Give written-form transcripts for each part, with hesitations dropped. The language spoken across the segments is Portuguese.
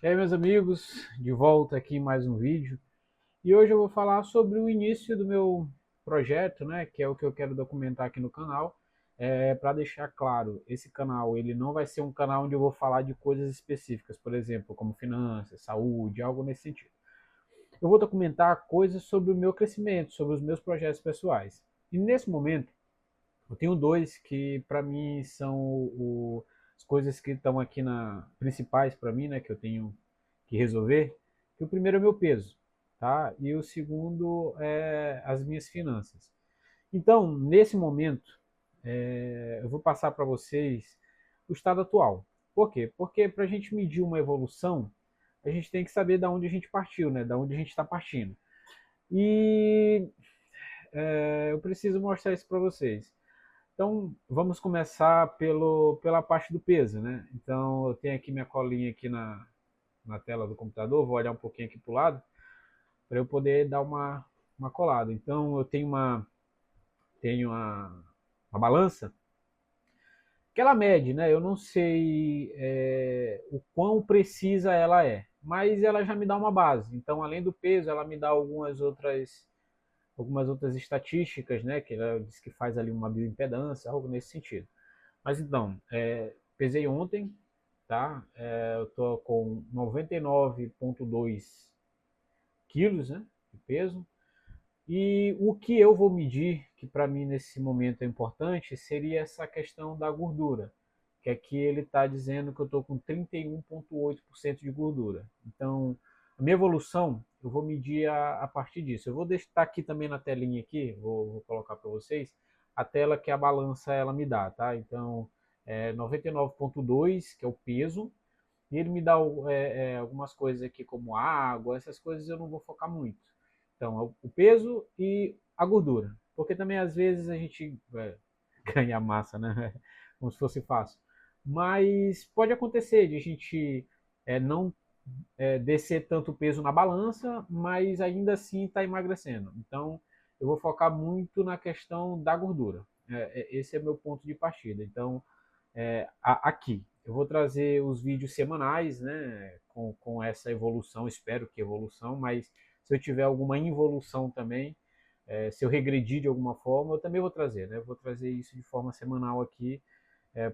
E aí, meus amigos, de volta aqui em mais um vídeo. E hoje eu vou falar sobre o início do meu projeto, né, que é o que eu quero documentar aqui no canal. Para deixar claro, esse canal ele não vai ser um canal onde eu vou falar de coisas específicas, por exemplo, como finanças, saúde, algo nesse sentido. Eu vou documentar coisas sobre o meu crescimento, sobre os meus projetos pessoais. E nesse momento, eu tenho dois que para mim são as coisas que estão aqui principais para mim, né, que eu tenho que resolver. Que o primeiro é meu peso, tá? E o segundo é as minhas finanças. Então, nesse momento, eu vou passar para vocês o estado atual. Por quê? Porque para a gente medir uma evolução, a gente tem que saber da onde a gente partiu, né? Da onde a gente está partindo. E eu preciso mostrar isso para vocês. Então, vamos começar pela parte do peso, né? Então, eu tenho aqui minha colinha aqui na tela do computador, vou olhar um pouquinho aqui para o lado, para eu poder dar uma colada. Então, eu tenho uma balança que ela mede, né? Eu não sei o quão precisa ela é, mas ela já me dá uma base. Então, além do peso, ela me dá algumas outras estatísticas, né? Que ela diz que faz ali uma bioimpedância, algo nesse sentido. Mas então, pesei ontem, tá? Eu tô com 99,2 quilos, né, de peso. E o que eu vou medir, que para mim nesse momento é importante, seria essa questão da gordura. Que aqui ele está dizendo que eu estou com 31,8% de gordura. Então, a minha evolução, eu vou medir a partir disso. Eu vou deixar aqui também na telinha aqui, vou colocar para vocês, a tela que a balança ela me dá, tá? Então, 99,2, que é o peso, e ele me dá algumas coisas aqui como água, essas coisas eu não vou focar muito. Então, é o peso e a gordura. Porque também às vezes a gente ganha massa, né? Como se fosse fácil. Mas pode acontecer de a gente não descer tanto peso na balança, mas ainda assim está emagrecendo. Então, eu vou focar muito na questão da gordura. Esse é meu ponto de partida. Então, aqui. Eu vou trazer os vídeos semanais, né, com essa evolução, espero que evolução, mas se eu tiver alguma involução também, se eu regredir de alguma forma, eu também vou trazer, né? Eu vou trazer isso de forma semanal aqui,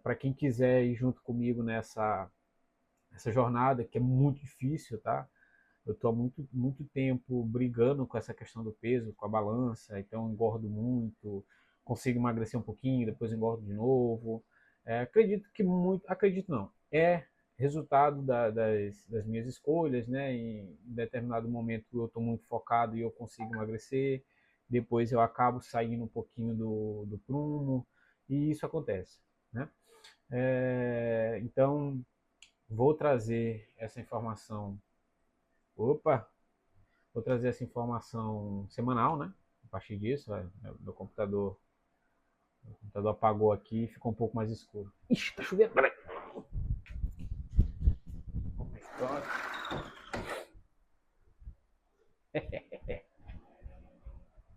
para quem quiser ir junto comigo nessa jornada, que é muito difícil, tá? Eu estou há muito tempo brigando com essa questão do peso, com a balança, então engordo muito, consigo emagrecer um pouquinho, depois engordo de novo. Acredito que muito, acredito não, é resultado das minhas escolhas, né? Em determinado momento eu estou muito focado e eu consigo emagrecer, depois eu acabo saindo um pouquinho do prumo e isso acontece, né? Então vou trazer essa informação. Opa, vou trazer essa informação semanal, né? A partir disso, meu computador apagou aqui e ficou um pouco mais escuro. Ixi, tá chovendo. Peraí.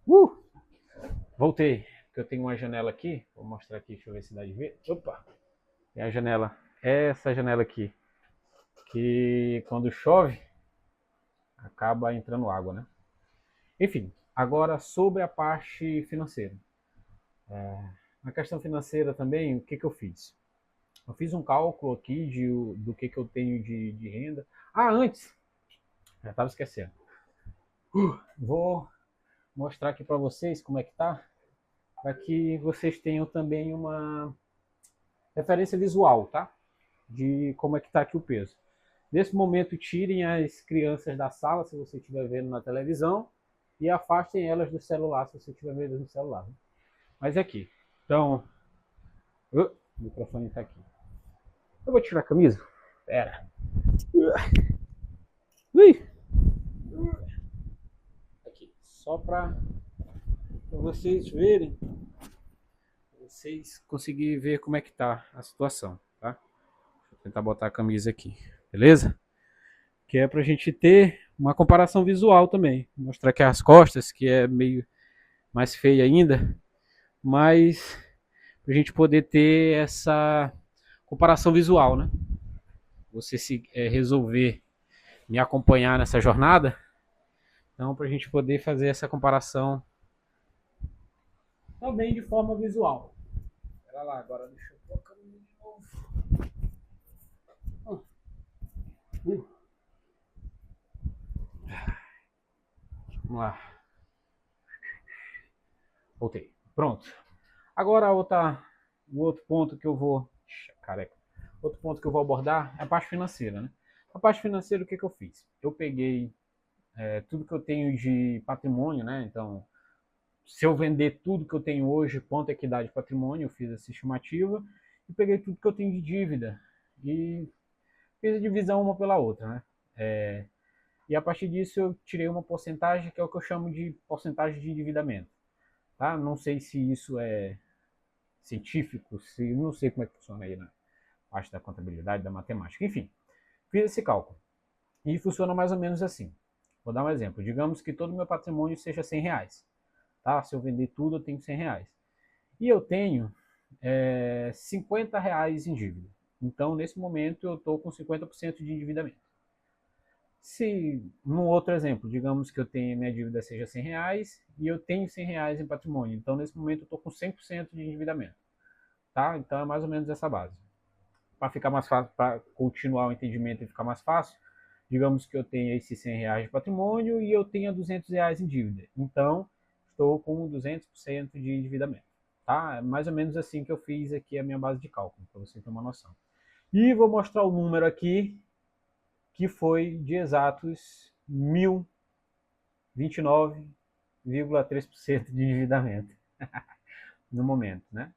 Uh! Voltei, porque eu tenho uma janela aqui. Vou mostrar aqui, deixa eu ver se dá de ver. Opa! Tem a janela. Essa janela aqui. Que quando chove, acaba entrando água, né? Enfim, agora sobre a parte financeira. Na questão financeira também, o que eu fiz? Eu fiz um cálculo aqui do que eu tenho de renda. Ah, antes, já estava esquecendo. Vou mostrar aqui para vocês como é que tá, para que vocês tenham também uma referência visual, tá? De como é que tá aqui o peso. Nesse momento, tirem as crianças da sala, se você estiver vendo na televisão, e afastem elas do celular, se você estiver vendo no celular. Mas é aqui. Então, o microfone está aqui. Eu vou tirar a camisa. Pera. Ui. Aqui, só para vocês verem, vocês conseguirem ver como é que tá a situação, tá? Vou tentar botar a camisa aqui, beleza? Que é pra gente ter uma comparação visual também. Mostrar aqui as costas, que é meio mais feia ainda, mas pra gente poder ter essa comparação visual, né? Você se resolver me acompanhar nessa jornada. Então, para a gente poder fazer essa comparação também de forma visual. Espera lá, agora deixa eu colocar de novo. Vamos lá. Voltei. Pronto. Agora o outro ponto que eu vou... Careca. Outro ponto que eu vou abordar é a parte financeira, né? A parte financeira, o que eu fiz? Eu peguei tudo que eu tenho de patrimônio, né? Então, se eu vender tudo que eu tenho hoje, quanto é que dá de patrimônio, eu fiz essa estimativa e peguei tudo que eu tenho de dívida e fiz a divisão uma pela outra, né? E a partir disso eu tirei uma porcentagem que é o que eu chamo de porcentagem de endividamento, tá? Não sei se isso é científico, se não sei como é que funciona aí na parte da contabilidade, da matemática, enfim, fiz esse cálculo e funciona mais ou menos assim. Vou dar um exemplo. Digamos que todo o meu patrimônio seja R$ 100, tá? Se eu vender tudo, eu tenho R$ 100. E eu tenho R$ 50 em dívida. Então, nesse momento, eu estou com 50% de endividamento. Se, num outro exemplo, digamos que eu tenho, minha dívida seja R$ 100 e eu tenho R$ 100 em patrimônio. Então, nesse momento, eu estou com 100% de endividamento. Tá? Então, é mais ou menos essa base. Para ficar mais fácil, para continuar o entendimento e ficar mais fácil, digamos que eu tenha esses R$ 100 de patrimônio e eu tenha R$ 200 em dívida. Então, estou com 200% de endividamento. Tá? É mais ou menos assim que eu fiz aqui a minha base de cálculo, para você ter uma noção. E vou mostrar o número aqui, que foi de exatos 1.029,3% de endividamento no momento, né?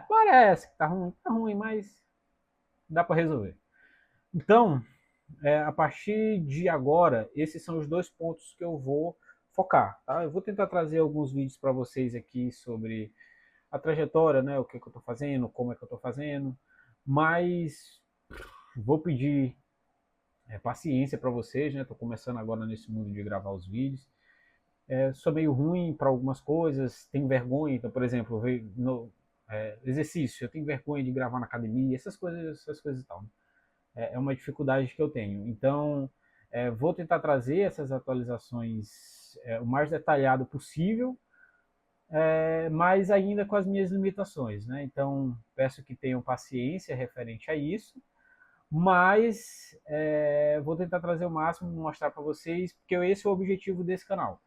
Parece que tá ruim, mas dá para resolver. Então, a partir de agora, esses são os dois pontos que eu vou focar. Tá? Eu vou tentar trazer alguns vídeos para vocês aqui sobre a trajetória, né? O que eu estou fazendo, como é que eu estou fazendo, mas vou pedir paciência para vocês, né? Estou começando agora nesse mundo de gravar os vídeos. Sou meio ruim para algumas coisas, tenho vergonha, então, por exemplo, no exercício, eu tenho vergonha de gravar na academia, essas coisas e tal. Né? É uma dificuldade que eu tenho. Então, vou tentar trazer essas atualizações o mais detalhado possível, mas ainda com as minhas limitações, né? Então, peço que tenham paciência referente a isso, mas vou tentar trazer o máximo, mostrar para vocês, porque esse é o objetivo desse canal.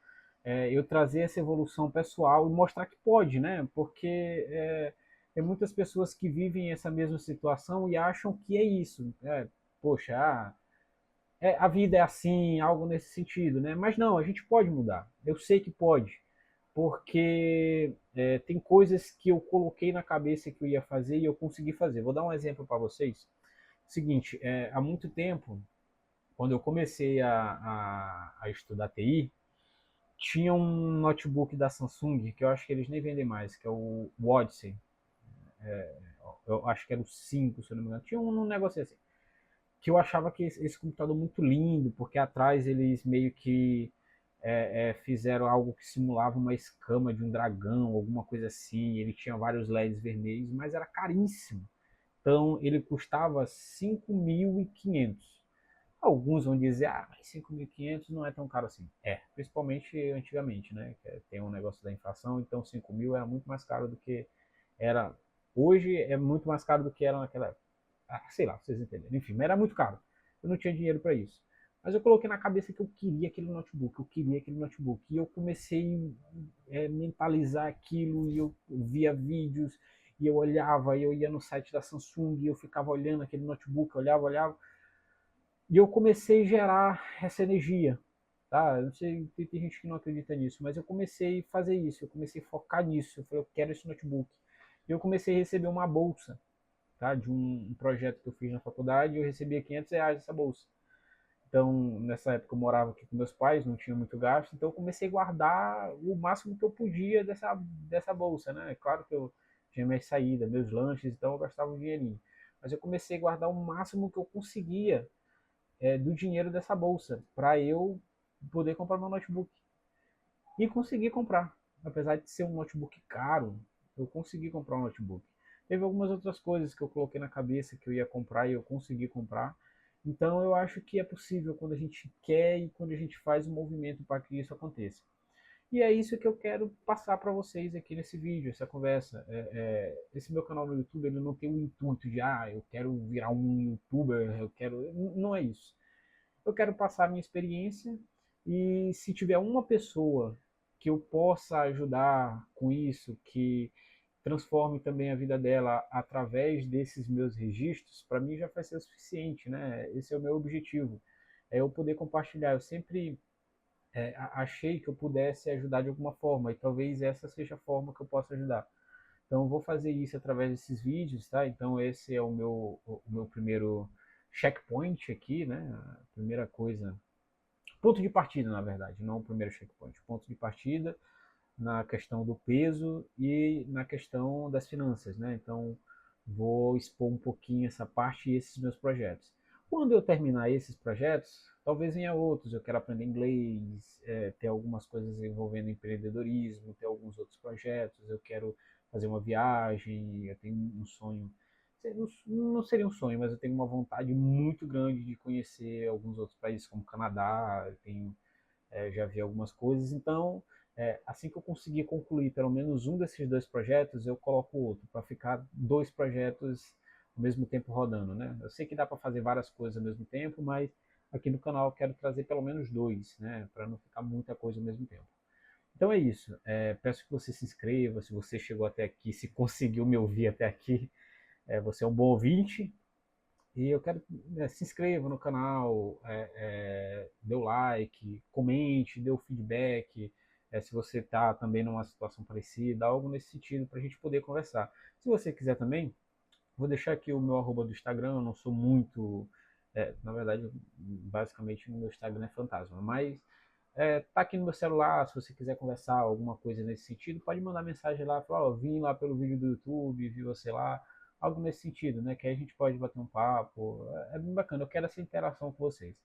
Eu trazer essa evolução pessoal e mostrar que pode, né? Porque tem muitas pessoas que vivem essa mesma situação e acham que é isso. Poxa, a vida é assim, algo nesse sentido, né? Mas não, a gente pode mudar. Eu sei que pode, porque tem coisas que eu coloquei na cabeça que eu ia fazer e eu consegui fazer. Vou dar um exemplo para vocês. Seguinte, há muito tempo, quando eu comecei a estudar TI, tinha um notebook da Samsung, que eu acho que eles nem vendem mais, que é o Odyssey. Eu acho que era o 5, se eu não me engano. Tinha um negócio assim. Que eu achava que esse computador muito lindo, porque atrás eles meio que fizeram algo que simulava uma escama de um dragão, alguma coisa assim. Ele tinha vários LEDs vermelhos, mas era caríssimo. Então ele custava 5.500. Alguns vão dizer, mas 5.500 não é tão caro assim. Principalmente antigamente, né? Tem um negócio da inflação, então 5.000 era muito mais caro do que era. Hoje é muito mais caro do que era naquela época. Sei lá, vocês entenderam. Enfim, mas era muito caro. Eu não tinha dinheiro para isso. Mas eu coloquei na cabeça que eu queria aquele notebook, eu queria aquele notebook. E eu comecei a mentalizar aquilo, e eu via vídeos, e eu olhava, e eu ia no site da Samsung, e eu ficava olhando aquele notebook, olhava. E eu comecei a gerar essa energia, tá? Eu não sei, tem gente que não acredita nisso, mas eu comecei a fazer isso, eu comecei a focar nisso. Eu falei, eu quero esse notebook. E eu comecei a receber uma bolsa, tá? De um projeto que eu fiz na faculdade, e eu recebia R$ 500 essa bolsa. Então, nessa época eu morava aqui com meus pais, não tinha muito gasto, então eu comecei a guardar o máximo que eu podia dessa bolsa, né? Claro que eu tinha minhas saídas, meus lanches, então eu gastava um dinheirinho. Mas eu comecei a guardar o máximo que eu conseguia do dinheiro dessa bolsa, para eu poder comprar meu notebook. E consegui comprar. Apesar de ser um notebook caro, eu consegui comprar um notebook. Teve algumas outras coisas que eu coloquei na cabeça que eu ia comprar e eu consegui comprar. Então eu acho que é possível quando a gente quer e quando a gente faz um movimento para que isso aconteça. E é isso que eu quero passar para vocês aqui nesse vídeo, essa conversa. Esse meu canal no YouTube ele não tem o intuito de, eu quero virar um youtuber, eu quero. Não é isso. Eu quero passar a minha experiência e se tiver uma pessoa que eu possa ajudar com isso, que transforme também a vida dela através desses meus registros, para mim já vai ser o suficiente, né? Esse é o meu objetivo, é eu poder compartilhar. Eu sempre achei que eu pudesse ajudar de alguma forma e talvez essa seja a forma que eu possa ajudar. Então eu vou fazer isso através desses vídeos, tá? Então esse é o meu primeiro checkpoint aqui, né? A primeira coisa, ponto de partida, na verdade, não o primeiro checkpoint, ponto de partida na questão do peso e na questão das finanças, né? Então vou expor um pouquinho essa parte e esses meus projetos. Quando eu terminar esses projetos, talvez venha outros. Eu quero aprender inglês, ter algumas coisas envolvendo empreendedorismo, ter alguns outros projetos. Eu quero fazer uma viagem, eu tenho um sonho. Não seria um sonho, mas eu tenho uma vontade muito grande de conhecer alguns outros países, como Canadá. Eu tenho já vi algumas coisas. Então, assim que eu conseguir concluir pelo menos um desses dois projetos, eu coloco outro, para ficar dois projetos ao mesmo tempo rodando, né? Eu sei que dá para fazer várias coisas ao mesmo tempo, mas aqui no canal eu quero trazer pelo menos dois, né? Para não ficar muita coisa ao mesmo tempo. Então é isso. Peço que você se inscreva, se você chegou até aqui, se conseguiu me ouvir até aqui, você é um bom ouvinte. E eu quero, se inscreva no canal, dê o like, comente, dê o feedback, se você está também numa situação parecida, algo nesse sentido para a gente poder conversar. Se você quiser também, vou deixar aqui o meu arroba do Instagram, eu não sou muito, na verdade, basicamente o meu Instagram é fantasma, mas tá aqui no meu celular, se você quiser conversar alguma coisa nesse sentido, pode mandar mensagem lá, falar, vim lá pelo vídeo do YouTube, vi você lá, algo nesse sentido, né? Que aí a gente pode bater um papo, é bem bacana, eu quero essa interação com vocês.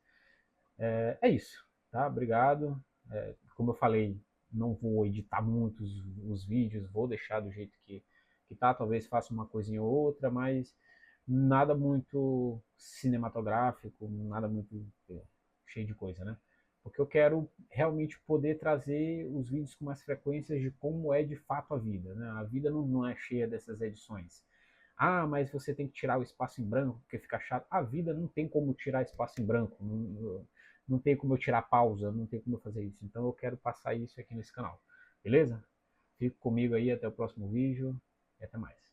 É isso, tá? Obrigado. Como eu falei, não vou editar muitos os vídeos, vou deixar do jeito que tá, talvez faça uma coisinha ou outra, mas nada muito cinematográfico, nada muito cheio de coisa, né? Porque eu quero realmente poder trazer os vídeos com mais frequências de como é de fato a vida, né? A vida não é cheia dessas edições. Mas você tem que tirar o espaço em branco porque fica chato. A vida não tem como tirar espaço em branco. Não tem como eu tirar pausa, não tem como eu fazer isso. Então eu quero passar isso aqui nesse canal. Beleza? Fique comigo aí até o próximo vídeo e até mais.